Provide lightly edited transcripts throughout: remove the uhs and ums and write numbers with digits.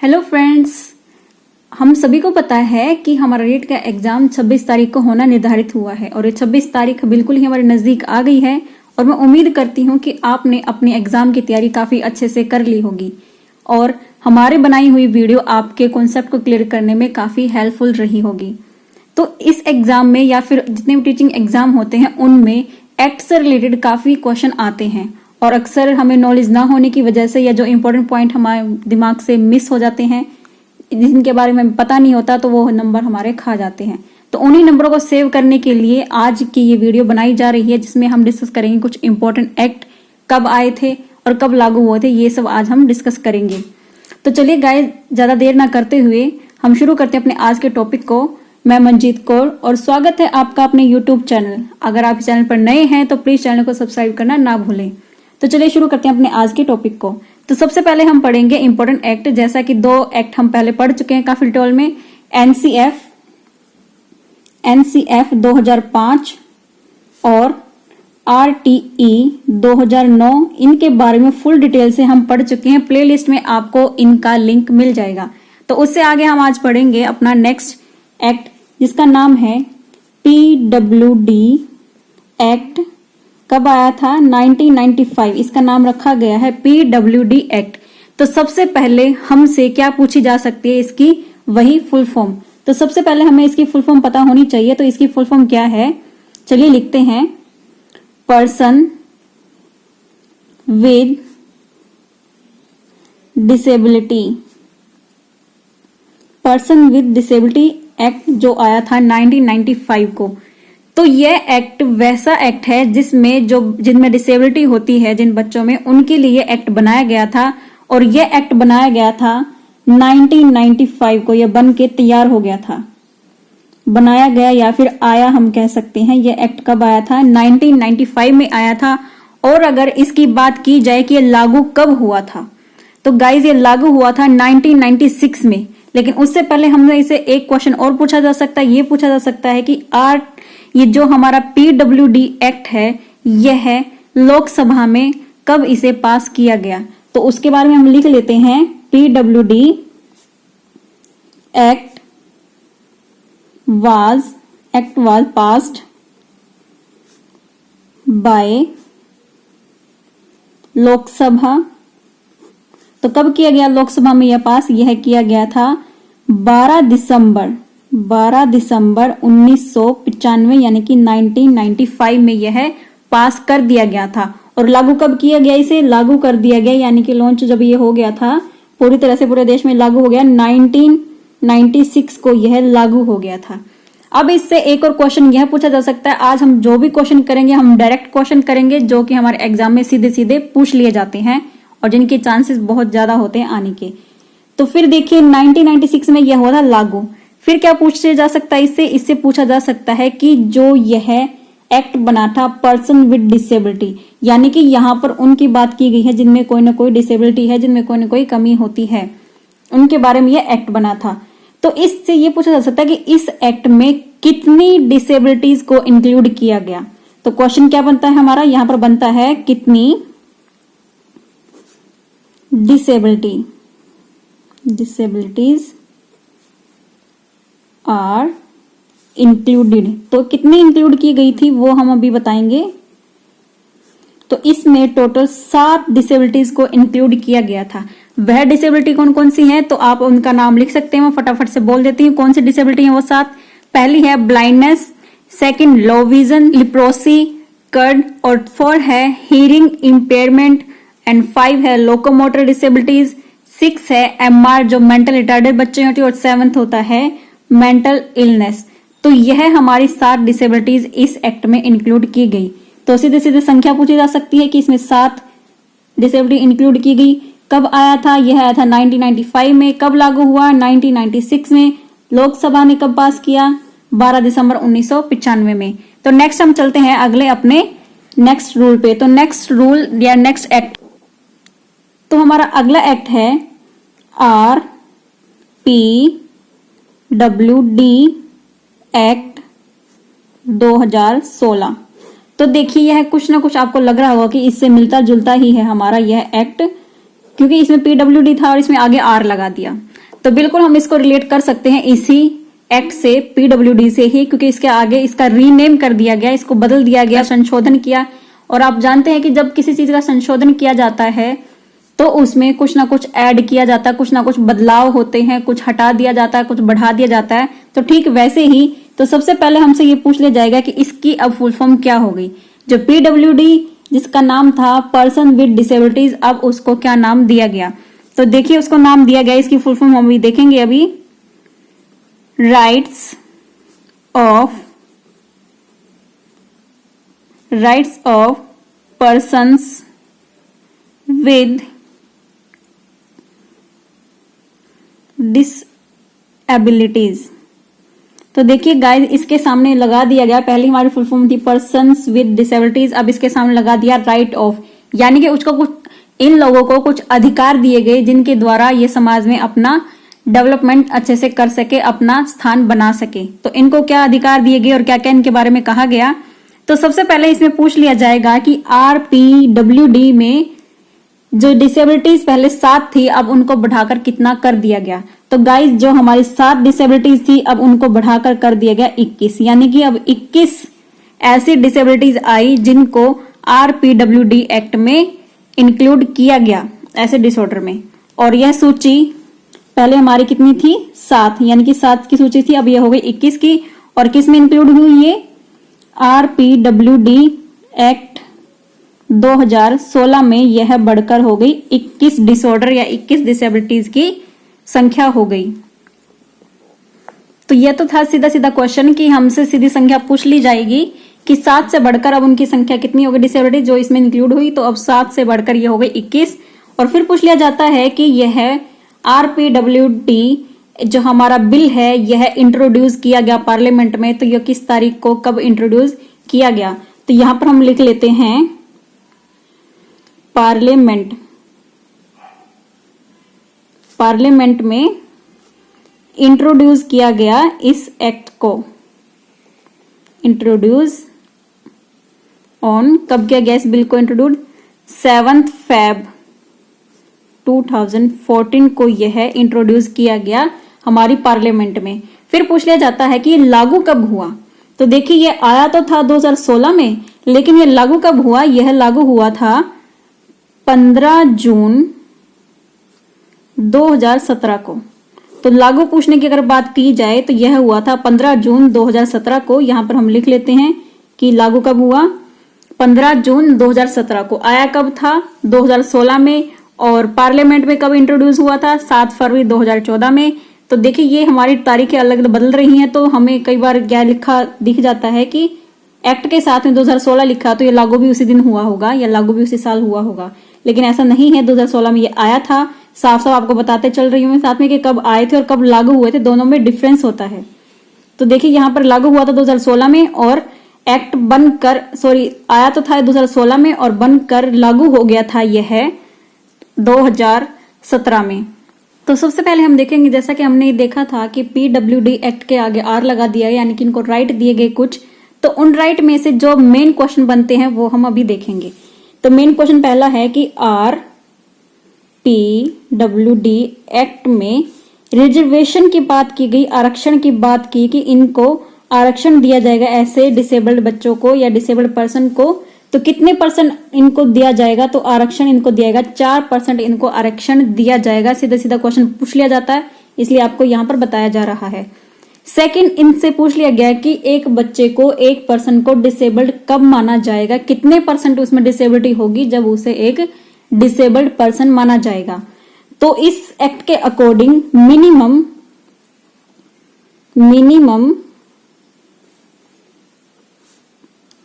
Hello friends, हम सभी को पता है कि हमारा रीट का एग्जाम 26 तारीख को होना निर्धारित हुआ है और ये 26 तारीख बिल्कुल ही हमारे नज़दीक आ गई है और मैं उम्मीद करती हूँ कि आपने अपने एग्जाम की तैयारी काफ़ी अच्छे से कर ली होगी और हमारे बनाई हुई वीडियो आपके कॉन्सेप्ट को क्लियर करने में काफ़ी हेल्पफुल रही होगी। तो इस एग्जाम में या फिर जितने भी टीचिंग एग्जाम होते हैं उनमें एक्ट से रिलेटेड काफ़ी क्वेश्चन आते हैं और अक्सर हमें नॉलेज ना होने की वजह से या जो इम्पोर्टेंट पॉइंट हमारे दिमाग से मिस हो जाते हैं, जिनके बारे में पता नहीं होता, तो वो नंबर हमारे खा जाते हैं। तो उन्हीं नंबरों को सेव करने के लिए आज की ये वीडियो बनाई जा रही है, जिसमें हम डिस्कस करेंगे कुछ इंपॉर्टेंट एक्ट कब आए थे और कब लागू हुए थे, ये सब आज हम डिस्कस करेंगे। तो चलिए गाइस, ज्यादा देर ना करते हुए हम शुरू करते हैं अपने आज के टॉपिक को। मैं मंजीत कौर और स्वागत है आपका अपने यूट्यूब चैनल। अगर आप इस चैनल पर नए हैं तो प्लीज चैनल को सब्सक्राइब करना ना भूलें। तो चलिए शुरू करते हैं अपने आज के टॉपिक को। तो सबसे पहले हम पढ़ेंगे इंपॉर्टेंट एक्ट, जैसा कि दो एक्ट हम पहले पढ़ चुके हैं काफी डिटेल में। एनसीएफ 2005 और आरटीई 2009, इनके बारे में फुल डिटेल से हम पढ़ चुके हैं। प्लेलिस्ट में आपको इनका लिंक मिल जाएगा। तो उससे आगे हम आज पढ़ेंगे अपना नेक्स्ट एक्ट, जिसका नाम है पीडब्ल्यूडी एक्ट। कब आया था? 1995। इसका नाम रखा गया है पीडब्ल्यूडी एक्ट। तो सबसे पहले हमसे क्या पूछी जा सकती है? इसकी वही फुल फॉर्म। तो सबसे पहले हमें इसकी फुल फॉर्म पता होनी चाहिए। तो इसकी फुल फॉर्म क्या है? चलिए लिखते हैं, person with disability. Person with disability act जो आया था 1995 को। तो यह एक्ट वैसा एक्ट है जिनमें डिसेबिलिटी होती है, जिन बच्चों में, उनके लिए एक्ट बनाया गया था। और यह एक्ट बनाया गया था 1995 को। यह बन के तैयार हो गया था, बनाया गया या फिर आया, हम कह सकते हैं। यह एक्ट कब आया था? 1995 में आया था। और अगर इसकी बात की जाए कि यह लागू कब हुआ था, तो गाइज ये लागू हुआ था 1996 में। लेकिन उससे पहले हमने इसे एक क्वेश्चन और पूछा जा सकता है। ये पूछा जा सकता है कि ये जो हमारा पीडब्ल्यूडी एक्ट है, यह लोकसभा में कब इसे पास किया गया। तो उसके बारे में हम लिख लेते हैं, PWD act was passed by Lok Sabha. तो कब किया गया लोकसभा में यह पास? यह किया गया था 12 दिसंबर 1995, यानी कि 1995 में यह पास कर दिया गया था। और लागू कब किया गया? इसे लागू कर दिया गया, यानी कि लॉन्च जब ये हो गया था पूरी तरह से पूरे देश में लागू हो गया, 1996 को यह लागू हो गया था। अब इससे एक और क्वेश्चन यह पूछा जा सकता है। आज हम जो भी क्वेश्चन करेंगे, हम डायरेक्ट क्वेश्चन करेंगे जो कि हमारे एग्जाम में सीधे सीधे पूछ लिए जाते हैं और जिनके चांसेस बहुत ज्यादा होते हैं आने के। तो फिर देखिए, 1996 में यह हुआ था लागू। फिर क्या पूछा जा सकता है इससे पूछा जा सकता है कि जो यह एक्ट बना था पर्सन विद डिसेबिलिटी, यानी कि यहाँ पर उनकी बात की गई है जिनमें कोई ना कोई डिसेबिलिटी है, जिनमें कोई ना कोई कमी होती है, उनके बारे में यह एक्ट बना था। तो इससे ये पूछा जा सकता है कि इस एक्ट में कितनी डिसेबिलिटीज को इंक्लूड किया गया। तो क्वेश्चन क्या बनता है हमारा? यहां पर बनता है, कितनी डिसेबिलिटीज आर इंक्लूडेड। तो कितनी इंक्लूड की गई थी वो हम अभी बताएंगे। तो इसमें टोटल 7 डिसेबिलिटीज को इंक्लूड किया गया था। वह डिसेबिलिटी कौन कौन सी है? तो आप उनका नाम लिख सकते हैं, मैं फटाफट से बोल देती हूँ कौन सी डिसेबिलिटी है वो 7। पहली है blindness, second low vision, leprosy, cured, और 4 है हियरिंग इम्पेयरमेंट, एंड 5 है लोकोमोटर डिसेबिलिटीज, 6 है एमआर जो मेंटल रिटार्डेड बच्चे होती है, और 7th होता है मेंटल इलनेस। तो यह हमारी 7 डिसेबिलिटीज इस एक्ट में इंक्लूड की गई। तो सीधे सीधे संख्या पूछी जा सकती है कि इसमें 7 डिसेबिलिटी इंक्लूड की गई। कब आया था? यह आया था 1995 में। कब लागू हुआ? 1996 में। लोकसभा ने कब पास किया? 12 दिसंबर 1995 में। तो नेक्स्ट हम चलते हैं अगले अपने नेक्स्ट रूल पे। तो नेक्स्ट रूल या नेक्स्ट एक्ट, तो हमारा अगला एक्ट है RPWD एक्ट 2016। तो देखिए, यह कुछ ना कुछ आपको लग रहा होगा कि इससे मिलता जुलता ही है हमारा यह एक्ट, क्योंकि इसमें पीडब्ल्यूडी था और इसमें आगे आर लगा दिया। तो बिल्कुल हम इसको रिलेट कर सकते हैं इसी एक्ट से, पीडब्ल्यूडी से ही, क्योंकि इसके आगे इसका रीनेम कर दिया गया, इसको बदल दिया गया, संशोधन किया। और आप जानते हैं कि जब किसी चीज का संशोधन किया जाता है तो उसमें कुछ ना कुछ ऐड किया जाता है, कुछ ना कुछ बदलाव होते हैं, कुछ हटा दिया जाता है, कुछ बढ़ा दिया जाता है। तो ठीक वैसे ही तो सबसे पहले हमसे ये पूछ लिया जाएगा कि इसकी अब फुल फॉर्म क्या हो गई। जो पीडब्ल्यूडी जिसका नाम था पर्सन विद डिसेबिलिटीज, अब उसको क्या नाम दिया गया। तो देखिए उसको नाम दिया गया, इसकी फुल फॉर्म हम भी देखेंगे अभी। Rights of persons with डिसएबिलिटीज। तो देखिए गाइस, इसके सामने लगा दिया गया, पहले हमारी फुल फॉर्म थी पर्सन्स विद डिसेबिलिटीज, अब इसके सामने लगा दिया राइट ऑफ, यानी कि उसको कुछ, इन लोगों को कुछ अधिकार दिए गए जिनके द्वारा ये समाज में अपना डेवलपमेंट अच्छे से कर सके, अपना स्थान बना सके। तो इनको क्या अधिकार दिए गए और क्या क्या इनके बारे में कहा गया। तो सबसे पहले इसमें पूछ लिया जाएगा कि आरपीडब्ल्यूडी में जो डिसेबिलिटीज पहले 7 थी, अब उनको बढ़ाकर कितना कर दिया गया। तो गाइस, जो हमारी 7 डिसेबिलिटीज थी, अब उनको बढ़ाकर कर दिया गया 21, यानी कि अब 21 ऐसी डिसेबिलिटीज आई जिनको आरपीडब्ल्यूडी एक्ट में इंक्लूड किया गया ऐसे डिसऑर्डर में। और यह सूची पहले हमारी कितनी थी, 7, यानी कि 7 की सूची थी, अब यह हो गई 21 की। और किस में इंक्लूड हुई ये, आरपीडब्ल्यूडी एक्ट 2016 में यह बढ़कर हो गई 21 डिसऑर्डर या 21 डिसेबिलिटीज की संख्या हो गई। तो यह तो था सीधा सीधा क्वेश्चन कि हमसे सीधी संख्या पूछ ली जाएगी कि 7 से बढ़कर अब उनकी संख्या कितनी हो गई डिसेबिलिटी जो इसमें इंक्लूड हुई। तो अब 7 से बढ़कर यह हो गई 21। और फिर पूछ लिया जाता है कि यह आरपीडब्ल्यूडी जो हमारा बिल है यह इंट्रोड्यूस किया गया पार्लियामेंट में, तो यह किस तारीख को कब इंट्रोड्यूस किया गया। तो यहां पर हम लिख लेते हैं पार्लियामेंट में इंट्रोड्यूस किया गया इस एक्ट को, इंट्रोड्यूस ऑन, कब किया गया इस बिल को इंट्रोड्यूस, 7 Feb 2014 को यह इंट्रोड्यूस किया गया हमारी पार्लियामेंट में। फिर पूछ लिया जाता है कि ये लागू कब हुआ। तो देखिए, ये आया तो था 2016 में, लेकिन ये लागू कब हुआ, यह लागू हुआ था 15 जून 2017 को। तो लागू पूछने की अगर बात की जाए तो यह हुआ था 15 जून 2017 को। यहां पर हम लिख लेते हैं कि लागू कब हुआ, 15 जून 2017 को। आया कब था, 2016 में। और पार्लियामेंट में कब इंट्रोड्यूस हुआ था, 7 फरवरी 2014 में। तो देखिए, ये हमारी तारीखें अलग बदल रही हैं, तो हमें कई बार क्या लिखा दिख जाता है कि एक्ट के साथ में 2016 लिखा, तो ये लागू भी उसी दिन हुआ होगा या लागू भी उसी साल हुआ होगा, लेकिन ऐसा नहीं है। 2016 में ये आया था। साफ साफ आपको बताते चल रही हूँ मैं साथ में कि कब आए थे और कब लागू हुए थे, दोनों में डिफरेंस होता है। तो देखिए, यहाँ पर लागू हुआ था 2016 में और एक्ट बनकर, आया तो था 2016 में और बनकर लागू हो गया था यह 2017 में। तो सबसे पहले हम देखेंगे, जैसा कि हमने देखा था कि पीडब्ल्यूडी एक्ट के आगे आर लगा दिया, यानी कि इनको राइट दिए गए कुछ। तो उन राइट में से जो मेन क्वेश्चन बनते हैं वो हम अभी देखेंगे। तो मेन क्वेश्चन पहला है कि आरपीडब्ल्यूडी एक्ट में रिजर्वेशन की बात की गई, आरक्षण की बात की कि इनको आरक्षण दिया जाएगा ऐसे डिसेबल्ड बच्चों को या डिसेबल्ड पर्सन को। तो कितने % इनको दिया जाएगा, तो आरक्षण इनको दिया जाएगा 4% इनको आरक्षण दिया जाएगा। सीधा सीधा क्वेश्चन पूछ लिया जाता है, इसलिए आपको यहां पर बताया जा रहा है। सेकंड, इनसे पूछ लिया गया कि एक बच्चे को, एक पर्सन को डिसेबल्ड कब माना जाएगा, कितने % उसमें डिसेबिलिटी होगी जब उसे एक डिसेबल्ड पर्सन माना जाएगा। तो इस एक्ट के अकॉर्डिंग मिनिमम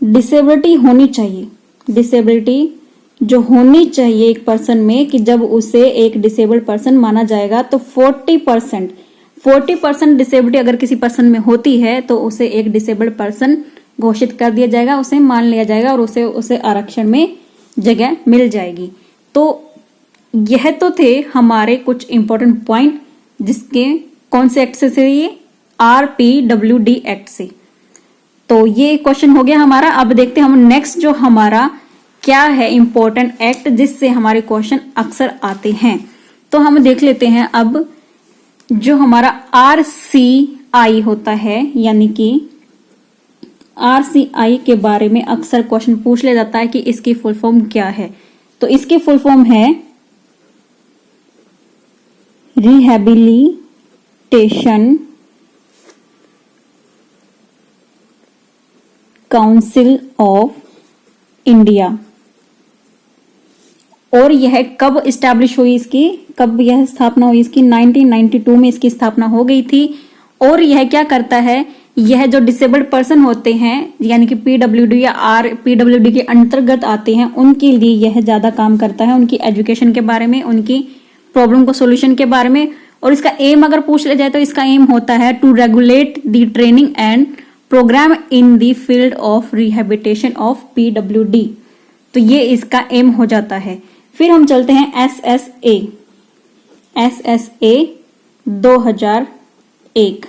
डिसेबिलिटी होनी चाहिए, डिसेबिलिटी जो होनी चाहिए एक पर्सन में कि जब उसे एक डिसेबल्ड पर्सन माना जाएगा, तो 40% डिसेबिलिटी अगर किसी पर्सन में होती है तो उसे एक डिसेबल्ड पर्सन घोषित कर दिया जाएगा, उसे मान लिया जाएगा और उसे आरक्षण में जगह मिल जाएगी। तो यह तो थे हमारे कुछ इंपॉर्टेंट पॉइंट, जिसके कौन से एक्ट से ये, आरपीडब्ल्यूडी एक्ट से। तो ये क्वेश्चन हो गया हमारा। अब देखते हैं हम नेक्स्ट जो हमारा क्या है इंपॉर्टेंट एक्ट जिससे हमारे क्वेश्चन अक्सर आते हैं। तो हम देख लेते हैं अब जो हमारा RCI होता है, यानी कि RCI के बारे में अक्सर क्वेश्चन पूछ लिया जाता है कि इसकी फुल फॉर्म क्या है। तो इसकी फुल फॉर्म है रिहैबिलिटेशन काउंसिल ऑफ इंडिया। और यह कब इस्टेब्लिश हुई, कब यह स्थापना हुई इसकी? 1992 में इसकी स्थापना हो गई थी। और यह क्या करता है, यह जो डिसेबल्ड पर्सन होते हैं यानी कि PWD या PWD के अंतर्गत आते हैं, उनके लिए यह ज्यादा काम करता है, उनकी एजुकेशन के बारे में, उनकी प्रॉब्लम को सोल्यूशन के बारे में। और इसका एम अगर पूछ लिया जाए तो इसका एम होता है to regulate the training and programme in the field of rehabilitation of PWD। तो ये इसका एम हो जाता है। फिर हम चलते हैं SSA 2001।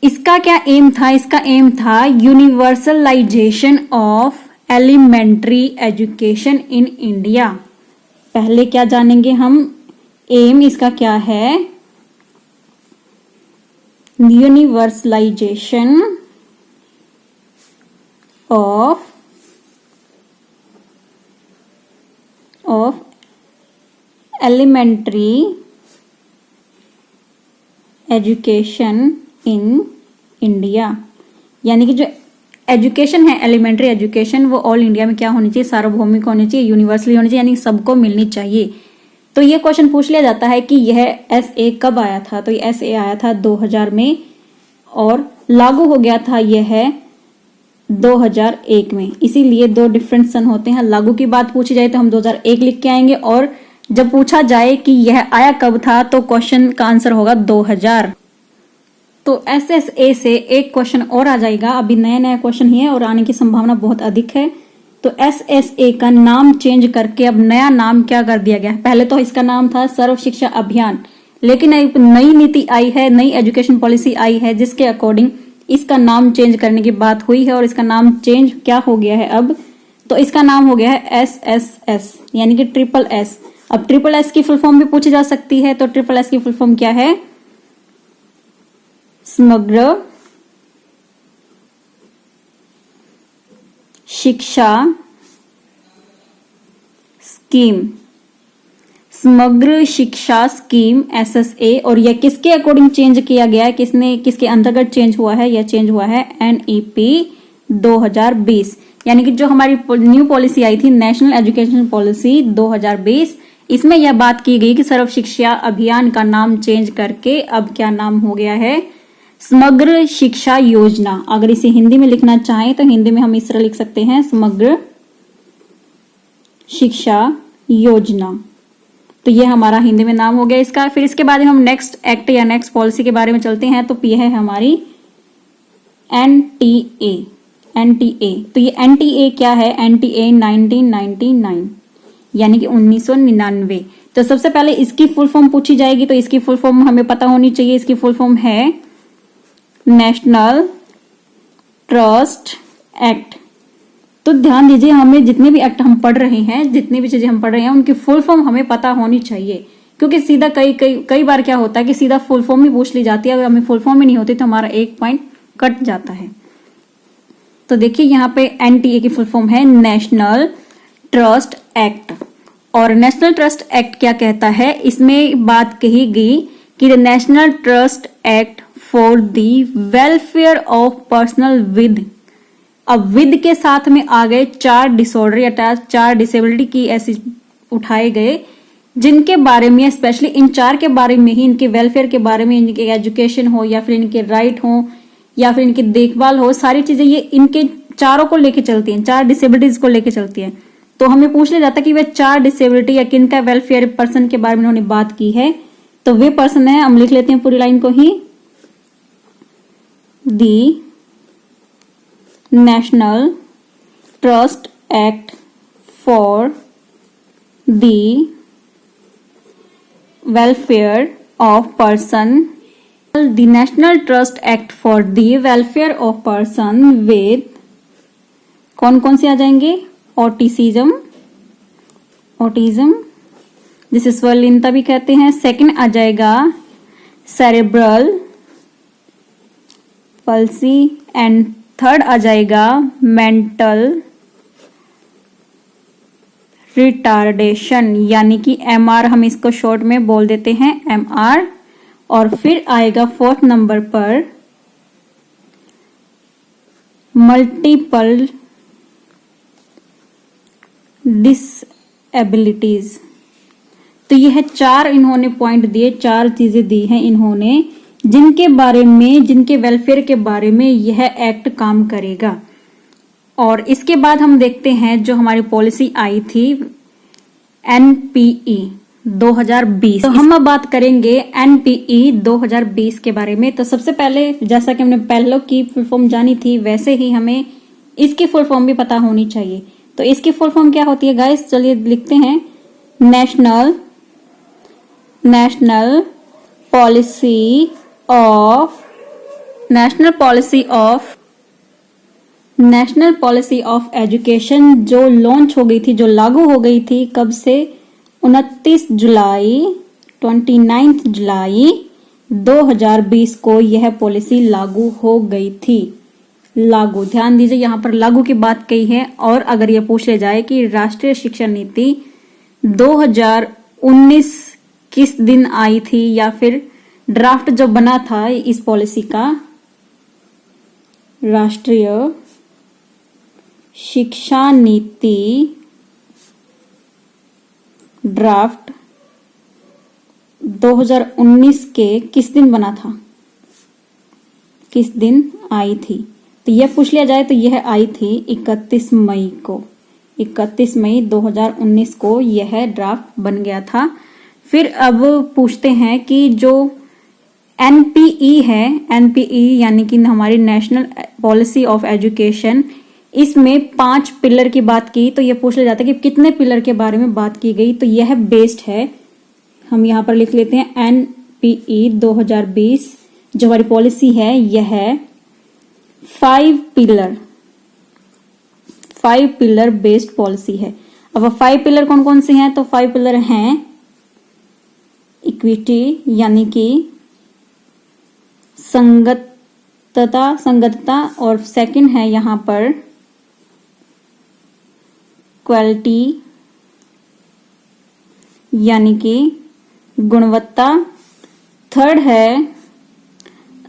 इसका क्या एम था? इसका एम था universalisation of elementary education in India. पहले क्या जानेंगे हम? एम इसका क्या है? Universalisation of elementary education in India. यानी कि जो एजुकेशन है, एलिमेंट्री एजुकेशन, वो ऑल इंडिया में क्या होनी चाहिए? सार्वभौमिक होनी चाहिए, यूनिवर्सली होनी चाहिए, यानी सबको मिलनी चाहिए। तो ये क्वेश्चन पूछ लिया जाता है कि यह SA कब आया था? तो ये SA आया था 2000 में और लागू हो गया था यह 2001 में। इसीलिए दो डिफरेंट सन होते हैं। लागू की बात पूछी जाए तो हम 2001 लिख के आएंगे, और जब पूछा जाए कि यह आया कब था तो क्वेश्चन का आंसर होगा 2000। तो SSA से एक क्वेश्चन और आ जाएगा। अभी नया नया क्वेश्चन ही है और आने की संभावना बहुत अधिक है। तो SSA का नाम चेंज करके अब नया नाम क्या कर दिया गया है? पहले तो इसका नाम था सर्व शिक्षा अभियान, लेकिन एक नई नीति आई है, नई एजुकेशन पॉलिसी आई है, जिसके अकॉर्डिंग इसका नाम चेंज करने की बात हुई है। और इसका नाम चेंज क्या हो गया है अब? तो इसका नाम हो गया है SSS, यानी कि SSS। अब SSS की फुल फॉर्म भी पूछी जा सकती है। तो SSS की फुल फॉर्म क्या है? समग्र शिक्षा स्कीम, समग्र शिक्षा स्कीम SSA। और यह किसके अकॉर्डिंग चेंज किया गया है? किसके अंतर्गत चेंज हुआ है? यह चेंज हुआ है NEP 2020, यानी कि जो हमारी न्यू पॉलिसी आई थी, नेशनल एजुकेशन पॉलिसी 2020, इसमें यह बात की गई कि सर्व शिक्षा अभियान का नाम चेंज करके अब क्या नाम हो गया है? समग्र शिक्षा योजना। अगर इसे हिंदी में लिखना चाहें तो हिंदी में हम इस तरह लिख सकते हैं, समग्र शिक्षा योजना। तो ये हमारा हिंदी में नाम हो गया इसका। फिर इसके बाद हम नेक्स्ट एक्ट या नेक्स्ट पॉलिसी के बारे में चलते हैं। तो यह है हमारी NTA। तो ये NTA क्या है? NTA 1999, यानी कि 1999। तो सबसे पहले इसकी फुल फॉर्म पूछी जाएगी, तो इसकी फुल फॉर्म हमें पता होनी चाहिए। इसकी फुल फॉर्म है नेशनल ट्रस्ट एक्ट। तो ध्यान दीजिए, हमें जितने भी एक्ट हम पढ़ रहे हैं, जितनी भी चीजें हम पढ़ रहे हैं, उनकी फुल फॉर्म हमें पता होनी चाहिए। क्योंकि सीधा कई बार क्या होता है कि सीधा फुल फॉर्म ही पूछ ली जाती है। अगर हमें फुल फॉर्म ही नहीं होती तो हमारा एक पॉइंट कट जाता है। तो देखिए यहाँ पे NTA की फुल फॉर्म है नेशनल ट्रस्ट एक्ट। और नेशनल ट्रस्ट एक्ट क्या कहता है? इसमें बात कही गई कि the national trust act for the welfare of personal with. अब विद के साथ में आ गए 4 डिसऑर्डर या 4 डिसेबिलिटी की ऐसी उठाए गए, जिनके बारे में स्पेशली इन 4 के बारे में ही, इनके वेलफेयर के बारे में, इनके एजुकेशन हो या फिर इनके राइट हो या फिर इनकी देखभाल हो, सारी चीजें ये इनके चारों को लेके चलती हैं, 4 डिसेबिलिटीज को लेके चलती हैं। तो हमें पूछ लिया जाता है कि वे 4 डिसेबिलिटी या किन का वेलफेयर पर्सन के बारे में उन्होंने बात की है। तो वे पर्सन है, हम लिख लेते हैं पूरी लाइन को ही, the national trust act for the welfare of person, the national trust act for the welfare of person with, कौन कौन से आ जाएंगे? ऑटिज्म, जिसे स्वरलीनता भी कहते हैं। सेकंड आ जाएगा सेरेब्रल पल्सी एंड थर्ड आ जाएगा मेंटल रिटार्डेशन, यानी कि MR हम इसको शॉर्ट में बोल देते हैं MR। और फिर आएगा फोर्थ नंबर पर मल्टीपल डिसएबिलिटीज। तो यह 4 इन्होंने पॉइंट दिए, 4 चीजें दी हैं इन्होंने, जिनके बारे में, जिनके वेलफेयर के बारे में यह एक्ट काम करेगा। और इसके बाद हम देखते हैं जो हमारी पॉलिसी आई थी NPE 2020। तो हम अब बात करेंगे NPE 2020 के बारे में। तो सबसे पहले, जैसा कि हमने पहले की फुल फॉर्म जानी थी, वैसे ही हमें इसकी फुल फॉर्म भी पता होनी चाहिए। तो इसकी फुल फॉर्म क्या होती है गाइस, चलिए लिखते हैं। नेशनल पॉलिसी ऑफ एजुकेशन, जो लॉन्च हो गई थी, जो लागू हो गई थी, कब से? 29 जुलाई 2020 को यह पॉलिसी लागू हो गई थी। लागू, ध्यान दीजिए यहां पर लागू की बात कही है। और अगर यह पूछ ले जाए कि राष्ट्रीय शिक्षा नीति 2019 किस दिन आई थी, या फिर ड्राफ्ट जो बना था इस पॉलिसी का, राष्ट्रीय शिक्षा नीति ड्राफ्ट 2019 के किस दिन बना था, किस दिन आई थी? तो यह पूछ लिया जाए तो यह आई थी 31 मई को। 31 मई 2019 को यह ड्राफ्ट बन गया था। फिर अब पूछते हैं कि जो NPE है, NPE यानी कि हमारी नेशनल पॉलिसी ऑफ एजुकेशन, इसमें 5 पिलर की बात की। तो यह पूछ लिया जाता है कि कितने पिलर के बारे में बात की गई। तो यह बेस्ड है, हम यहां पर लिख लेते हैं NPE 2020 जो हमारी पॉलिसी है, यह 5 पिलर बेस्ड पॉलिसी है। अब 5 पिलर कौन कौन से हैं? तो 5 पिलर हैं इक्विटी यानी कि संगतता, और सेकंड है यहां पर क्वालिटी यानी कि गुणवत्ता, थर्ड है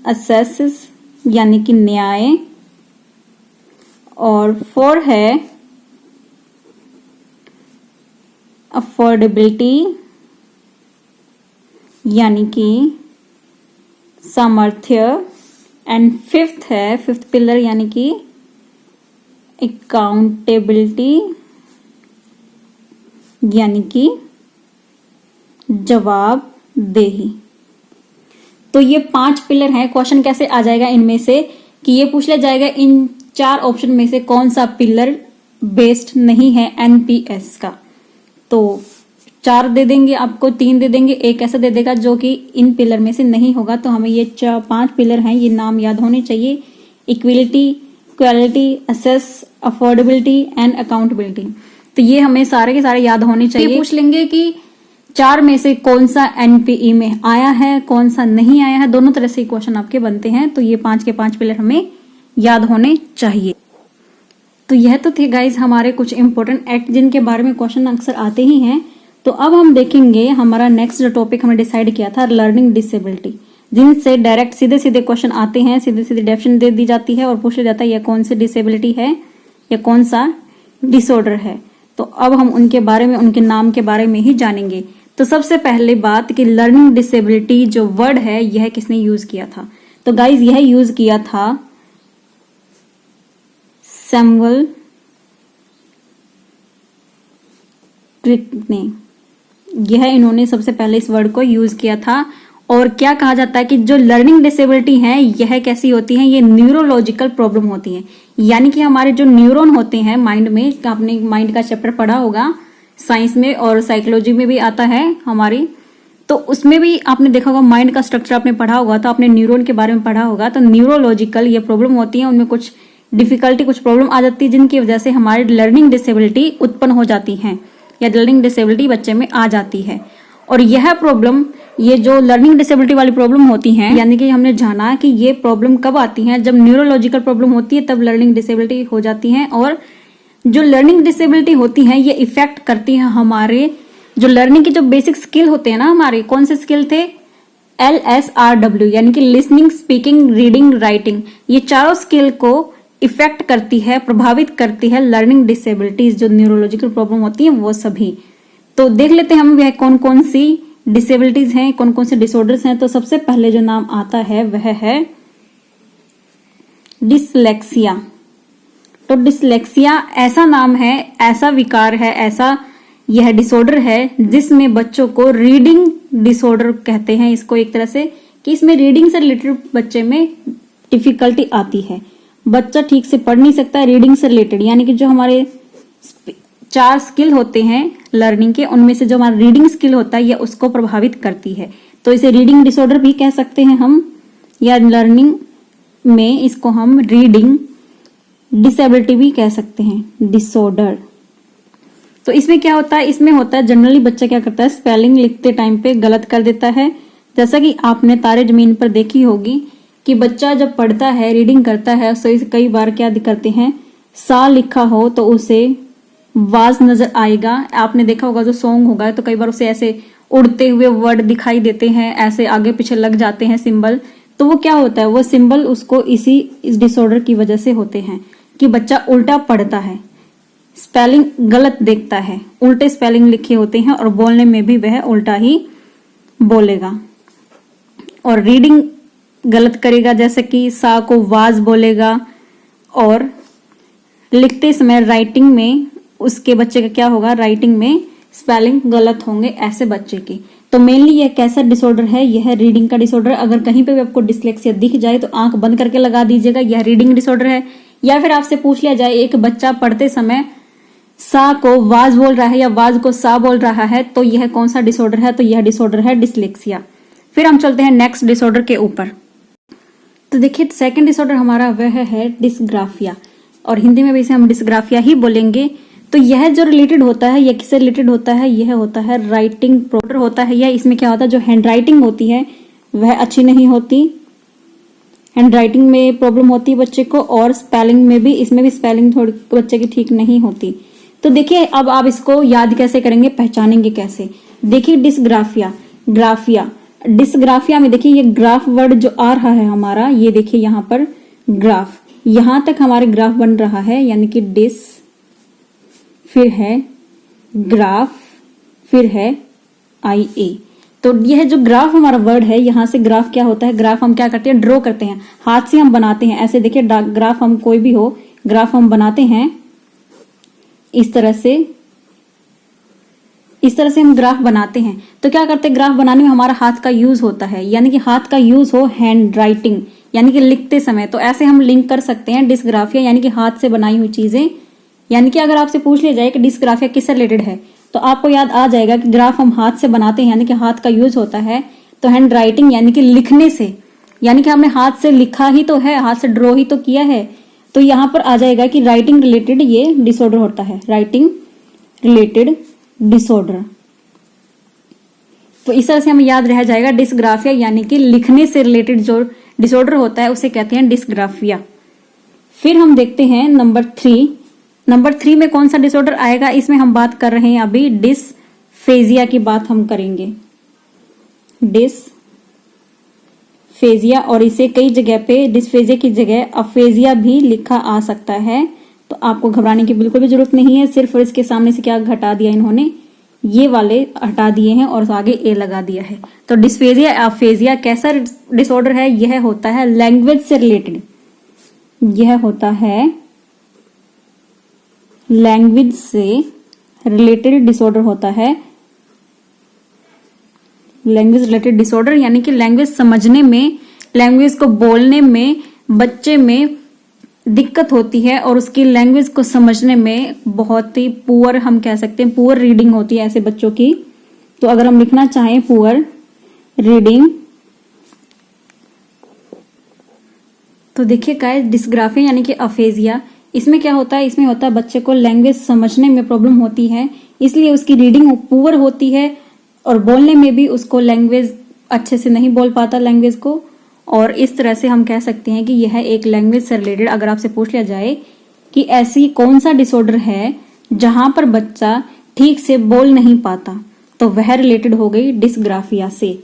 असेस यानी कि न्याय, और 4 है अफोर्डेबिलिटी यानी कि सामर्थ्य, एंड फिफ्थ पिलर यानी कि अकाउंटेबिलिटी यानी कि जवाबदेही। तो ये 5 पिलर हैं। क्वेश्चन कैसे आ जाएगा इनमें से, कि ये पूछ लिया जाएगा इन 4 ऑप्शन में से कौन सा पिलर बेस्ड नहीं है NPS का। तो 4 दे देंगे आपको, 3 दे देंगे, एक ऐसा दे देगा जो कि इन पिलर में से नहीं होगा। तो हमें ये 5 पिलर हैं, ये नाम याद होने चाहिए। Equality, quality, assess, affordability and accountability. तो ये हमें सारे के सारे याद होने चाहिए। पूछ लेंगे कि 4 में से कौन सा NPE में आया है, कौन सा नहीं आया है, दोनों तरह से क्वेश्चन आपके बनते हैं। तो ये 5 के 5 पिलर हमें याद होने चाहिए। तो यह तो थे गाइज हमारे कुछ इंपॉर्टेंट एक्ट जिनके बारे में क्वेश्चन अक्सर आते ही हैं। तो अब हम देखेंगे हमारा नेक्स्ट जो टॉपिक हमने डिसाइड किया था, लर्निंग डिसेबिलिटी, जिनसे डायरेक्ट सीधे सीधे क्वेश्चन आते हैं, सीधे सीधे डेफिनेशन दे दी जाती है और पूछ लिया जाता है यह कौन सी डिसेबिलिटी है या कौन सा डिसऑर्डर है। तो अब हम उनके बारे में, उनके नाम के बारे में ही जानेंगे। तो सबसे पहले बात कि लर्निंग डिसेबिलिटी जो वर्ड है यह किसने यूज किया था? तो गाइज यह यूज किया था सैमुअल क्रिक ने। यह इन्होंने सबसे पहले इस वर्ड को यूज किया था। और क्या कहा जाता है कि जो लर्निंग डिसेबिलिटी है यह कैसी होती है, ये न्यूरोलॉजिकल प्रॉब्लम होती है। यानी कि हमारे जो न्यूरॉन होते हैं माइंड में, आपने माइंड का चैप्टर पढ़ा होगा साइंस में और साइकोलॉजी में भी आता है हमारी, तो उसमें भी आपने देखा होगा माइंड का स्ट्रक्चर आपने पढ़ा होगा, तो आपने न्यूरॉन के बारे में पढ़ा होगा। तो न्यूरोलॉजिकल ये प्रॉब्लम होती है, उनमें कुछ डिफिकल्टी, कुछ प्रॉब्लम आ जाती है जिनकी वजह से हमारी लर्निंग डिसेबिलिटी उत्पन्न हो जाती है या लर्निंग डिसेबिलिटी बच्चे में आ जाती है। और यह प्रॉब्लम ये जो लर्निंग डिसेबिलिटी वाली प्रॉब्लम होती है, यानी कि हमने जाना कि ये प्रॉब्लम कब आती है, जब न्यूरोलॉजिकल प्रॉब्लम होती है तब लर्निंग डिसेबिलिटी हो जाती है। और जो लर्निंग डिसेबिलिटी होती है ये इफेक्ट करती है हमारे जो लर्निंग के जो बेसिक स्किल होते हैं ना, हमारे कौन से स्किल थे, LSRW, यानी कि लिसनिंग, स्पीकिंग, रीडिंग, राइटिंग, ये चारों स्किल को इफेक्ट करती है, प्रभावित करती है लर्निंग डिसेबिलिटीज, जो न्यूरोलॉजिकल प्रॉब्लम होती है वो सभी। तो देख लेते हैं हम वह कौन कौन सी डिसेबिलिटीज हैं, कौन कौन से डिसऑर्डर्स हैं। तो सबसे पहले जो नाम आता है वह है डिसलेक्सिया। तो डिसलेक्सिया ऐसा नाम है, ऐसा विकार है, ऐसा यह डिसऑर्डर है जिसमें बच्चों को रीडिंग डिसऑर्डर कहते हैं इसको, एक तरह से कि इसमें रीडिंग से रिलेटेड बच्चे में डिफिकल्टी आती है, बच्चा ठीक से पढ़ नहीं सकता रीडिंग से रिलेटेड, यानी कि जो हमारे 4 स्किल होते हैं लर्निंग के, उनमें से जो हमारा रीडिंग स्किल होता है यह उसको प्रभावित करती है। तो इसे रीडिंग डिसऑर्डर भी कह सकते हैं हम, या लर्निंग में इसको हम रीडिंग डिसेबिलिटी भी कह सकते हैं, डिसऑर्डर। तो इसमें क्या होता है, इसमें होता है जनरली बच्चा क्या करता है, स्पेलिंग लिखते टाइम पे गलत कर देता है। जैसा कि आपने तारे जमीन पर देखी होगी कि बच्चा जब पढ़ता है, रीडिंग करता है, तो इसे कई बार क्या करते हैं, सा लिखा हो तो उसे वाज नजर आएगा। आपने देखा होगा जो सॉन्ग होगा तो कई बार उसे ऐसे उड़ते हुए वर्ड दिखाई देते हैं, ऐसे आगे पीछे लग जाते हैं सिंबल। तो वो क्या होता है, वो सिंबल उसको इस डिसऑर्डर की वजह से होते हैं कि बच्चा उल्टा पढ़ता है, स्पेलिंग गलत देखता है, उल्टे स्पेलिंग लिखे होते हैं और बोलने में भी वह उल्टा ही बोलेगा और रीडिंग गलत करेगा, जैसे कि सा को वाज बोलेगा। और लिखते समय राइटिंग में उसके बच्चे का क्या होगा, राइटिंग में स्पेलिंग गलत होंगे ऐसे बच्चे की। तो मेनली यह कैसा डिसऑर्डर है, यह रीडिंग का डिसऑर्डर। अगर कहीं पे भी आपको डिसलेक्सिया दिख जाए तो आंख बंद करके लगा दीजिएगा, यह रीडिंग डिसऑर्डर है। या फिर आपसे पूछ लिया जाए एक बच्चा पढ़ते समय सा को वाज बोल रहा है या वाज को सा बोल रहा है तो यह कौन सा डिसऑर्डर है, तो यह डिसऑर्डर है डिसलेक्सिया। फिर हम चलते हैं नेक्स्ट डिसऑर्डर के ऊपर। तो देखिए सेकंड डिसऑर्डर हमारा वह है डिसग्राफिया, और हिंदी में भी इसे हम डिसग्राफिया ही बोलेंगे। तो यह जो रिलेटेड होता है, यह किससे रिलेटेड होता है, यह होता है राइटिंग प्रॉब्लम होता है। या इसमें क्या होता है, जो हैंड राइटिंग होती है वह अच्छी नहीं होती, हैंड राइटिंग में प्रॉब्लम होती है बच्चे को, और स्पेलिंग में भी, इसमें भी स्पेलिंग थोड़ी बच्चे की ठीक नहीं होती। तो देखिए अब आप इसको याद कैसे करेंगे, पहचानेंगे कैसे। देखिए डिसग्राफिया में देखिए ये ग्राफ वर्ड जो आ रहा है हमारा, ये देखिए यहाँ पर ग्राफ, यहां तक हमारे ग्राफ बन रहा है, यानी कि डिस, फिर है ग्राफ, फिर है IA। तो यह जो ग्राफ हमारा वर्ड है, यहां से ग्राफ क्या होता है, ग्राफ हम क्या करते हैं, ड्रॉ करते हैं, हाथ से हम बनाते हैं। ऐसे देखिए ग्राफ हम कोई भी हो, ग्राफ हम बनाते हैं इस तरह से हम ग्राफ बनाते हैं। तो क्या करते हैं, ग्राफ बनाने में हमारा हाथ का यूज होता है, यानी कि हाथ का यूज हो हैंड राइटिंग, यानी कि लिखते समय। तो ऐसे हम लिंक कर सकते हैं डिसग्राफिया, यानी कि हाथ से बनाई हुई चीजें। यानी कि अगर आपसे पूछ लिया जाए कि डिसग्राफिया किससे रिलेटेड है, तो आपको याद आ जाएगा कि ग्राफ हम हाथ से बनाते हैं, यानी कि हाथ का यूज होता है। तो हैंड राइटिंग यानी कि लिखने से, यानी कि हमने हाथ से लिखा ही तो है, हाथ से ड्रॉ ही तो किया है। तो यहां पर आ जाएगा कि राइटिंग रिलेटेड ये डिसऑर्डर होता है, राइटिंग रिलेटेड डिसऑर्डर। तो इस तरह से हमें याद रह जाएगा डिसग्राफिया, यानी कि लिखने से रिलेटेड जो डिसऑर्डर होता है उसे कहते हैं डिसग्राफिया। फिर हम देखते हैं नंबर 3 में कौन सा डिसऑर्डर आएगा। इसमें हम बात कर रहे हैं अभी डिसफेजिया की बात हम करेंगे, डिसफेजिया। और इसे कई जगह पे डिसफेजिया की जगह अफेजिया भी लिखा आ सकता है। तो आपको घबराने की बिल्कुल भी जरूरत नहीं है, सिर्फ इसके सामने से क्या घटा दिया इन्होंने, ये वाले हटा दिए हैं और आगे ए लगा दिया है। तो डिसफेजिया अफेजिया कैसा डिसऑर्डर है, यह होता है लैंग्वेज से रिलेटेड, यह होता है लैंग्वेज से रिलेटेड डिसऑर्डर होता है। लैंग्वेज रिलेटेड डिसऑर्डर यानी कि लैंग्वेज समझने में, लैंग्वेज को बोलने में बच्चे में दिक्कत होती है और उसकी लैंग्वेज को समझने में बहुत ही पुअर, हम कह सकते हैं पुअर रीडिंग होती है ऐसे बच्चों की। तो अगर हम लिखना चाहें पुअर रीडिंग, तो देखिए गाइस डिसग्राफिया यानी कि अफेजिया, इसमें क्या होता है, इसमें होता है बच्चे को लैंग्वेज समझने में प्रॉब्लम होती है, इसलिए उसकी रीडिंग पुअर होती है और बोलने में भी उसको लैंग्वेज अच्छे से नहीं बोल पाता लैंग्वेज को, और इस तरह से हम कह सकते हैं कि यह एक लैंग्वेज से रिलेटेड अगर आपसे पूछ लिया जाए कि ऐसी कौन सा डिसऑर्डर है जहां पर बच्चा ठीक से बोल नहीं पाता, तो वह रिलेटेड हो गई डिसग्राफिया से।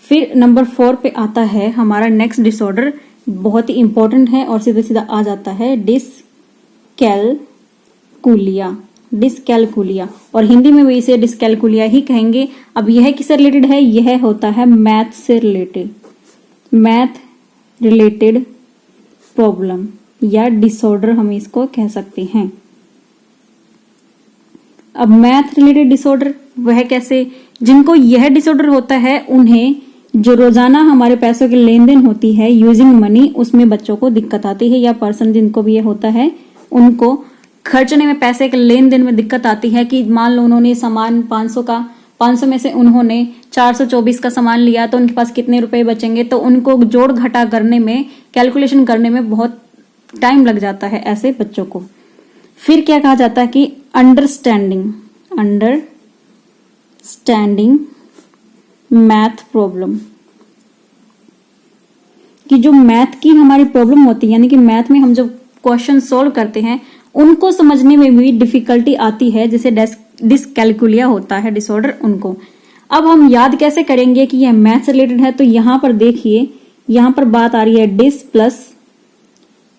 फिर नंबर 4 पे आता है हमारा नेक्स्ट डिसऑर्डर, बहुत ही इंपॉर्टेंट है और सीधा सीधा आ जाता है डिसकैलकुलिया। डिसकैलकुलिया, और हिंदी में भी इसे डिसकैलकुलिया ही कहेंगे। अब यह किससे रिलेटेड है? यह होता है मैथ से रिलेटेड, मैथ रिलेटेड प्रॉब्लम या डिसऑर्डर हम इसको कह सकते हैं। अब मैथ रिलेटेड डिसऑर्डर वह कैसे? जिनको यह डिसऑर्डर होता है उन्हें जो रोजाना हमारे पैसों की लेन देन होती है यूजिंग मनी, उसमें बच्चों को दिक्कत आती है, या पर्सन जिनको भी ये होता है उनको खर्चने में, पैसे के लेन देन में दिक्कत आती है। कि मान लो उन्होंने सामान 500 में से उन्होंने 424 का सामान लिया, तो उनके पास कितने रुपए बचेंगे, तो उनको जोड़ घटा करने में, कैलकुलेशन करने में बहुत टाइम लग जाता है ऐसे बच्चों को। फिर क्या कहा जाता है कि अंडरस्टैंडिंग मैथ प्रॉब्लम, कि जो मैथ की हमारी प्रॉब्लम होती है, यानी कि मैथ में हम जो क्वेश्चन सोल्व करते हैं उनको समझने में भी डिफिकल्टी आती है, जिसे डिसकैलकुलिया होता है डिसऑर्डर उनको। अब हम याद कैसे करेंगे कि यह मैथ से रिलेटेड है? तो यहां पर देखिए, यहां पर बात आ रही है डिस प्लस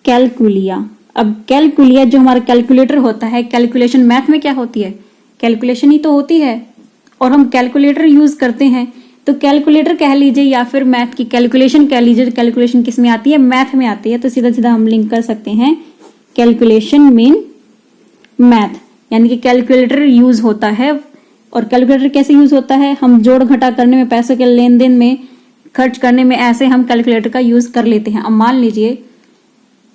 कैलकुलिया। अब कैलकुलिया जो हमारा कैलकुलेटर होता है, कैलकुलेशन मैथ में क्या होती है? कैलकुलेशन ही तो होती है, और हम कैलकुलेटर यूज करते हैं। तो कैलकुलेटर कह लीजिए या फिर मैथ की कैलकुलेशन कह लीजिए। कैलकुलेशन किस में आती है? मैथ में आती है। तो सीधा सीधा हम लिंक कर सकते हैं कैलकुलेशन मीन मैथ, यानी कि कैलकुलेटर यूज होता है। और कैलकुलेटर कैसे यूज होता है? हम जोड़ घटा करने में, पैसों के लेन देन में, खर्च करने में, ऐसे हम कैलकुलेटर का यूज कर लेते हैं। अब मान लीजिए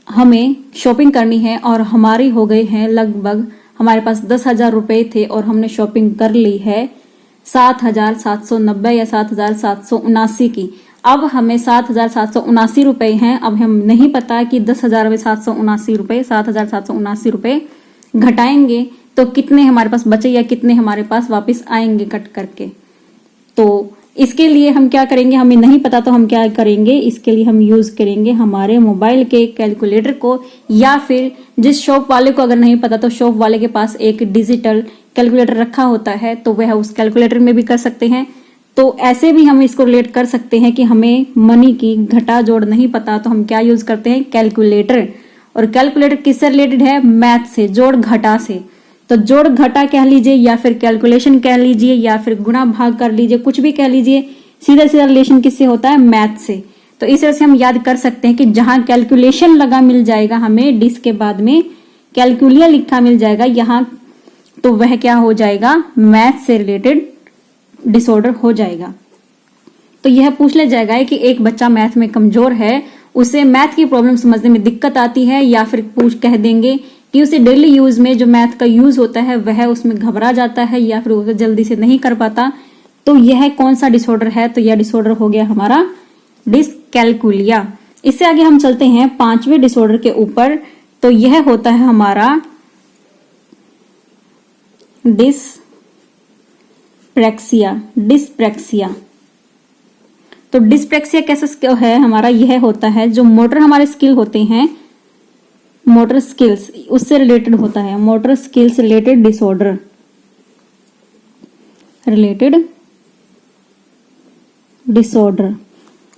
हमें शॉपिंग करनी है और हमारी हो गई है लगभग, हमारे पास 10,000 रुपए थे और हमने शॉपिंग कर ली है 7,790 या 7,779 की। अब हमें 7,779 रुपए हैं। अब हम नहीं पता कि 10,000 में 7,779 रुपए घटाएंगे तो कितने हमारे पास बचे या कितने हमारे पास वापस आएंगे कट करके। तो इसके लिए हम क्या करेंगे? हमें नहीं पता, तो हम क्या करेंगे? इसके लिए हम यूज करेंगे हमारे मोबाइल के कैलकुलेटर को, या फिर जिस शॉप वाले को अगर नहीं पता तो शॉप वाले के पास एक डिजिटल कैलकुलेटर रखा होता है, तो वह उस कैलकुलेटर में भी कर सकते हैं। तो ऐसे भी हम इसको रिलेट कर सकते हैं कि हमें मनी की घटा जोड़ नहीं पता, तो हम क्या यूज करते हैं? कैलकुलेटर। और कैलकुलेटर किससे रिलेटेड है? मैथ से, जोड़ घटा से। तो जोड़ घटा कह लीजिए या फिर कैलकुलेशन कह लीजिए या फिर गुणा भाग कर लीजिए, कुछ भी कह लीजिए, सीधा सीधा रिलेशन किससे होता है? मैथ से। तो इस तरह से हम याद कर सकते हैं कि जहां कैलकुलेशन लगा मिल जाएगा हमें, डिस के बाद में कैलकुलिया लिखा मिल जाएगा यहां, तो वह क्या हो जाएगा? मैथ से रिलेटेड डिसऑर्डर हो जाएगा। तो यह पूछ लिया जाएगा कि एक बच्चा मैथ में कमजोर है, उसे मैथ की प्रॉब्लम समझने में दिक्कत आती है, या फिर कह देंगे कि उसे डेली यूज में जो मैथ का यूज होता है वह उसमें घबरा जाता है, या फिर उसे जल्दी से नहीं कर पाता। तो यह कौन सा डिसऑर्डर है? तो यह डिसऑर्डर हो गया हमारा डिसकैलकुलिया। इससे आगे हम चलते हैं 5वें डिसऑर्डर के ऊपर। तो यह होता है हमारा डिस्प्रैक्सिया। तो डिस्प्रैक्सिया कैसे है हमारा? यह होता है जो मोटर हमारे स्किल होते हैं, मोटर स्किल्स, उससे रिलेटेड होता है। मोटर स्किल्स रिलेटेड डिसऑर्डर,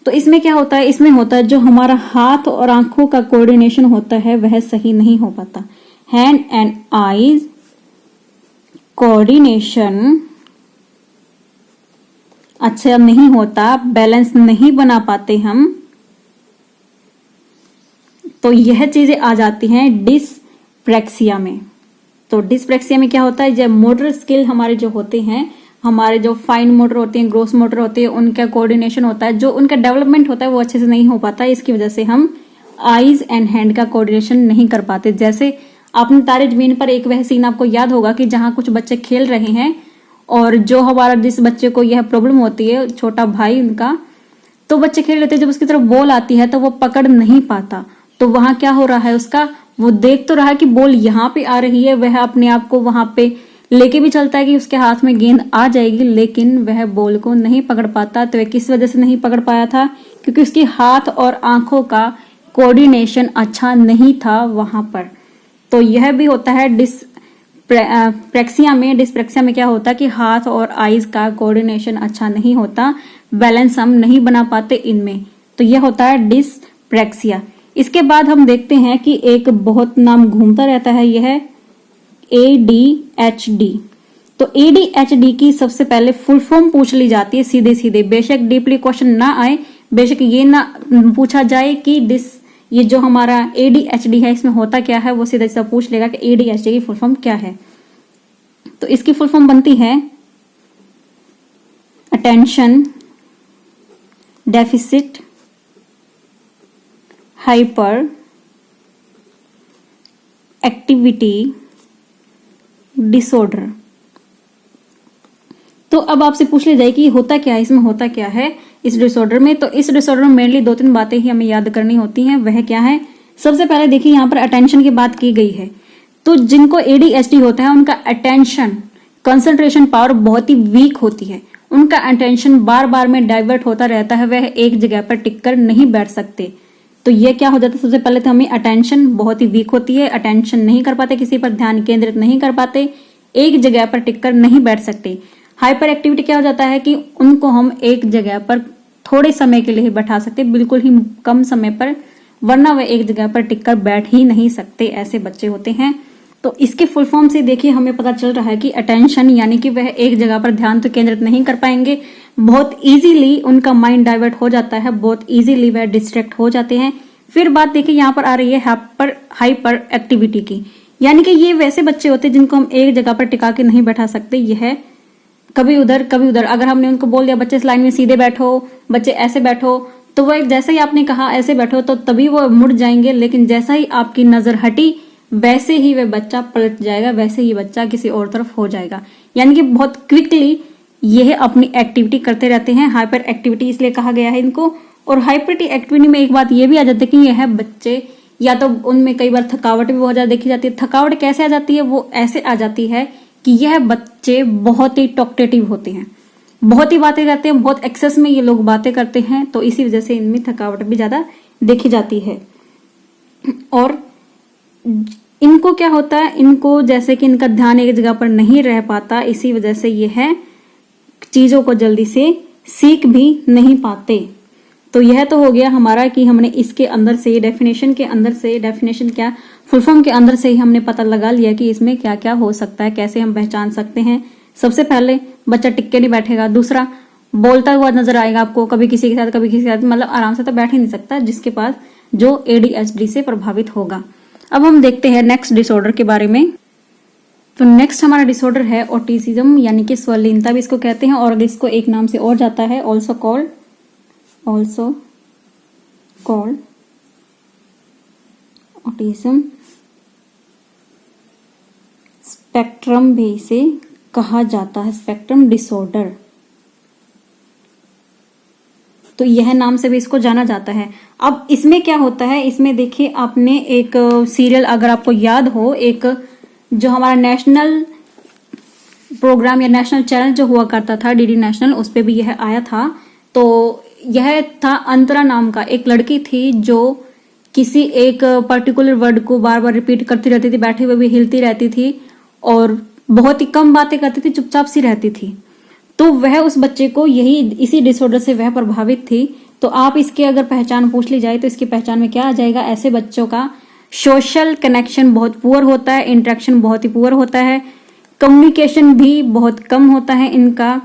तो इसमें क्या होता है? इसमें होता है जो हमारा हाथ और आंखों का कोऑर्डिनेशन होता है वह सही नहीं हो पाता। हैंड एंड आईज कोऑर्डिनेशन अच्छा नहीं होता, बैलेंस नहीं बना पाते हम, तो यह चीजें आ जाती हैं डिस्प्रैक्सिया में। तो डिस्प्रैक्सिया में क्या होता है? जब मोटर स्किल हमारे जो होते हैं, हमारे जो फाइन मोटर होते हैं, ग्रोस मोटर होते हैं, उनका कोऑर्डिनेशन होता है, जो उनका डेवलपमेंट होता है वो अच्छे से नहीं हो पाता। इसकी वजह से हम आईज एंड हैंड का कोऑर्डिनेशन नहीं कर पाते। जैसे आपने तारे जमीन पर एक वह सीन आपको याद होगा कि जहां कुछ बच्चे खेल रहे हैं और जो हमारा जिस बच्चे को यह प्रॉब्लम होती है, छोटा भाई उनका, तो बच्चे खेल रहे थे, जब उसकी तरफ बॉल आती है तो वो पकड़ नहीं पाता। तो वहां क्या हो रहा है उसका? वो देख तो रहा है कि बॉल यहाँ पे आ रही है, वह अपने आप को वहां पे लेके भी चलता है कि उसके हाथ में गेंद आ जाएगी, लेकिन वह बॉल को नहीं पकड़ पाता। तो वह किस वजह से नहीं पकड़ पाया था? क्योंकि उसके हाथ और आंखों का कोऑर्डिनेशन अच्छा नहीं था वहां पर। तो यह भी होता है डिस्प्रेक्सिया में क्या होता है कि हाथ और आईज का कोऑर्डिनेशन अच्छा नहीं होता, बैलेंस हम नहीं बना पाते इनमें। तो यह होता है डिस्प्रेक्सिया। इसके बाद हम देखते हैं कि एक बहुत नाम घूमता रहता है, यह है ADHD। तो ADHD की सबसे पहले फुल फॉर्म पूछ ली जाती है सीधे सीधे, बेशक डीपली क्वेश्चन ना आए, बेशक ये ना पूछा जाए कि ये जो हमारा ADHD है इसमें होता क्या है, वो सीधा सीधा पूछ लेगा कि ADHD की फुल फॉर्म क्या है। तो इसकी फुल फॉर्म बनती है attention deficit hyper activity disorder. तो अब आपसे पूछ लिया जाए कि होता क्या है, इसमें होता क्या है इस डिसऑर्डर में। तो इस डिसऑर्डर में मेनली 2-3 बातें ही हमें याद करनी होती हैं। वह क्या है? सबसे पहले देखिए यहाँ पर अटेंशन की बात की गई है। तो जिनको ADHD होता है उनका अटेंशन कंसंट्रेशन पावर बहुत ही वीक होती है, उनका अटेंशन बार बार में डाइवर्ट होता रहता है, वह एक जगह पर टिककर नहीं बैठ सकते। तो ये क्या हो जाता है? सबसे पहले तो हमें अटेंशन बहुत ही वीक होती है, अटेंशन नहीं कर पाते, किसी पर ध्यान केंद्रित नहीं कर पाते, एक जगह पर टिककर नहीं बैठ सकते। हाइपर एक्टिविटी क्या हो जाता है कि उनको हम एक जगह पर थोड़े समय के लिए बैठा सकते, बिल्कुल ही कम समय पर, वरना वह एक जगह पर टिककर बैठ ही नहीं सकते, ऐसे बच्चे होते हैं। तो इसके फुल फॉर्म से देखिए हमें पता चल रहा है कि अटेंशन यानी कि वह एक जगह पर ध्यान तो केंद्रित नहीं कर पाएंगे, बहुत इजीली उनका माइंड डाइवर्ट हो जाता है, बहुत इजीली वह डिस्ट्रैक्ट हो जाते हैं। फिर बात देखिए यहाँ पर आ रही है हाइपर एक्टिविटी की, यानी कि ये वैसे बच्चे होते हैं जिनको हम एक जगह पर टिका के नहीं बैठा सकते। यह कभी उधर कभी उधर, अगर हमने उनको बोल दिया बच्चे इस लाइन में सीधे बैठो, बच्चे ऐसे बैठो, तो वह जैसे ही आपने कहा ऐसे बैठो तो तभी वो मुड़ जाएंगे, लेकिन जैसा ही आपकी नजर हटी वैसे ही वह बच्चा पलट जाएगा, वैसे ही बच्चा किसी और तरफ हो जाएगा। यानी कि बहुत क्विकली यह अपनी एक्टिविटी करते रहते हैं। हाइपर एक्टिविटी इसलिए कहा गया है इनको। और हाइपर एक्टिविटी में एक बात यह भी आ जाती है कि यह बच्चे या तो उनमें कई बार थकावट भी बहुत ज्यादा देखी जाती है। थकावट कैसे आ जाती है? वो ऐसे आ जाती है कि यह बच्चे बहुत ही टॉकटेटिव होते हैं, बहुत ही बातें करते हैं, बहुत एक्सेस में ये लोग बातें करते हैं, तो इसी वजह से इनमें थकावट भी ज्यादा देखी जाती है। और इनको क्या होता है, इनको जैसे कि इनका ध्यान एक जगह पर नहीं रह पाता, इसी वजह से ये है चीजों को जल्दी से सीख भी नहीं पाते। तो यह तो हो गया हमारा कि हमने इसके अंदर से डेफिनेशन क्या फुल फॉर्म के अंदर से ही हमने पता लगा लिया कि इसमें क्या क्या हो सकता है, कैसे हम पहचान सकते हैं। सबसे पहले बच्चा टिक के नहीं बैठेगा, दूसरा बोलता हुआ नजर आएगा आपको, कभी किसी के साथ कभी किसी के साथ, मतलब आराम से तो बैठ ही नहीं सकता जिसके पास जो ADHD से प्रभावित होगा। अब हम देखते हैं नेक्स्ट डिसऑर्डर के बारे में। तो नेक्स्ट हमारा डिसऑर्डर है ऑटिज्म, यानी कि स्वलीनता भी इसको कहते हैं, और इसको एक नाम से और जाता है ऑल्सो कॉल्ड ऑटिज्म स्पेक्ट्रम भी इसे कहा जाता है, स्पेक्ट्रम डिसऑर्डर। तो यह नाम से भी इसको जाना जाता है। अब इसमें क्या होता है, इसमें देखिए आपने एक सीरियल अगर आपको याद हो, एक जो हमारा नेशनल प्रोग्राम या नेशनल चैनल जो हुआ करता था DD नेशनल, उस पे भी यह आया था। तो यह था अंतरा नाम का, एक लड़की थी जो किसी एक पर्टिकुलर वर्ड को बार बार रिपीट करती रहती थी, बैठे हुए भी हिलती रहती थी और बहुत ही कम बातें करती थी, चुपचाप सी रहती थी। तो वह उस बच्चे को इसी डिसऑर्डर से वह प्रभावित थी। तो आप इसके अगर पहचान पूछ ली जाए तो इसकी पहचान में क्या आ जाएगा? ऐसे बच्चों का सोशल कनेक्शन बहुत पुअर होता है, इंटरेक्शन बहुत ही पुअर होता है, कम्युनिकेशन भी बहुत कम होता है इनका,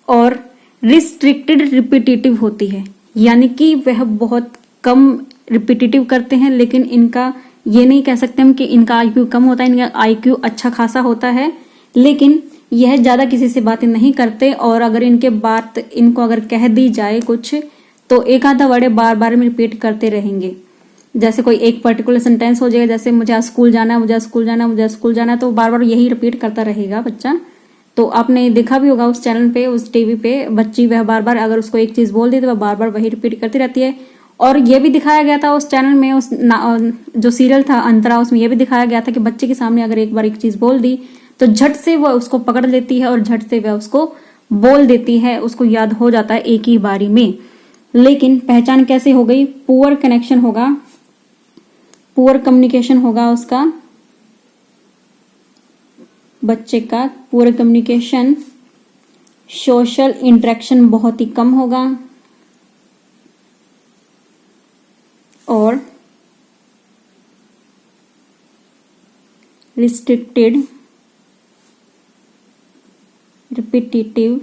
और रिस्ट्रिक्टेड रिपीटेटिव होती है, यानी कि वह बहुत कम रिपीटेटिव करते हैं। लेकिन इनका ये नहीं कह सकते हम कि इनका IQ कम होता है, इनका IQ अच्छा खासा होता है, लेकिन यह ज्यादा किसी से बातें नहीं करते। और अगर इनको अगर कह दी जाए कुछ तो एक आधा वर्ड बार बार में रिपीट करते रहेंगे। जैसे कोई एक पर्टिकुलर सेंटेंस हो जाएगा, जैसे मुझे स्कूल जाना है, मुझे स्कूल जाना है, मुझे स्कूल जाना है, तो बार बार यही रिपीट करता रहेगा बच्चा। तो आपने देखा भी होगा उस चैनल पे, उस टीवी पे, बच्ची वह बार बार अगर उसको एक चीज बोल दी तो वह बार बार वही रिपीट करती रहती है। और यह भी दिखाया गया था उस चैनल में, जो सीरियल था अंतरा, उसमें यह भी दिखाया गया था कि बच्चे के सामने अगर एक बार एक चीज बोल दी तो झट से वह उसको पकड़ लेती है और झट से वह उसको बोल देती है, उसको याद हो जाता है एक ही बारी में। लेकिन पहचान कैसे हो गई? पुअर कनेक्शन होगा, पुअर कम्युनिकेशन होगा उसका, बच्चे का पुअर कम्युनिकेशन, सोशल इंटरेक्शन बहुत ही कम होगा और restricted repetitive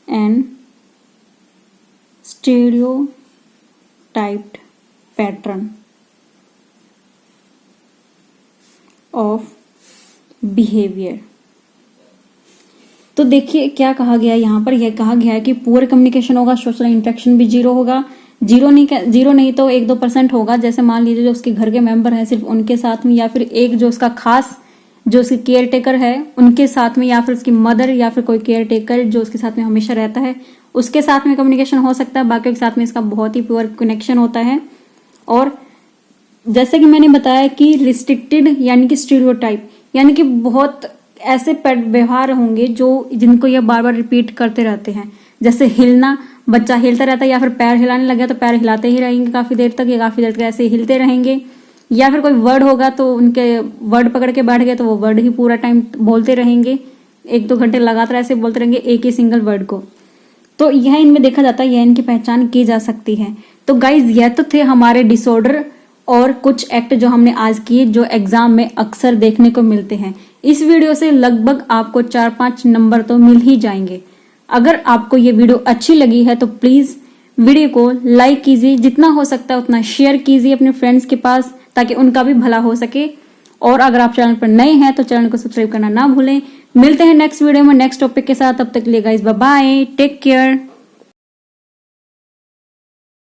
and stereotyped pattern of behavior। तो देखिए क्या कहा गया यहाँ पर, यह कहा गया है कि पुअर कम्युनिकेशन होगा, सोशल इंटरेक्शन भी जीरो होगा। जीरो नहीं तो 1-2% होगा। जैसे मान लीजिए जो उसके घर के मेंबर हैं सिर्फ उनके साथ में, या फिर एक जो उसका खास जो उसकी केयर टेकर है उनके साथ में, या फिर उसकी मदर या फिर कोई केयर टेकर जो उसके साथ में हमेशा रहता है उसके साथ में कम्युनिकेशन हो सकता है। बाकी के साथ में इसका बहुत ही प्योर कनेक्शन होता है। और जैसे कि मैंने बताया कि रिस्ट्रिक्टेड यानी कि स्टीरियोटाइप, यानी कि बहुत ऐसे व्यवहार होंगे जो जिनको ये बार बार रिपीट करते रहते हैं। जैसे हिलना, बच्चा हिलता रहता है या फिर पैर हिलाने लगे तो पैर हिलाते ही रहेंगे काफी देर तक, या काफी देर तक ऐसे हिलते रहेंगे। या फिर कोई वर्ड होगा तो उनके वर्ड पकड़ के बैठ गए तो वो वर्ड ही पूरा टाइम बोलते रहेंगे, 1-2 घंटे लगातार ऐसे बोलते रहेंगे एक ही सिंगल वर्ड को। तो यह इनमें देखा जाता है, यह इनकी पहचान की जा सकती है। तो गाइज यह तो थे हमारे डिसऑर्डर और कुछ एक्ट जो हमने आज किए जो एग्जाम में अक्सर देखने को मिलते हैं। इस वीडियो से लगभग आपको 4-5 नंबर तो मिल ही जाएंगे। अगर आपको ये वीडियो अच्छी लगी है तो प्लीज वीडियो को लाइक कीजिए, जितना हो सकता है उतना शेयर कीजिए अपने फ्रेंड्स के पास ताकि उनका भी भला हो सके। और अगर आप चैनल पर नए हैं तो चैनल को सब्सक्राइब करना ना भूलें। मिलते हैं नेक्स्ट वीडियो में नेक्स्ट टॉपिक के साथ, तब तक के लिए guys bye bye, take care.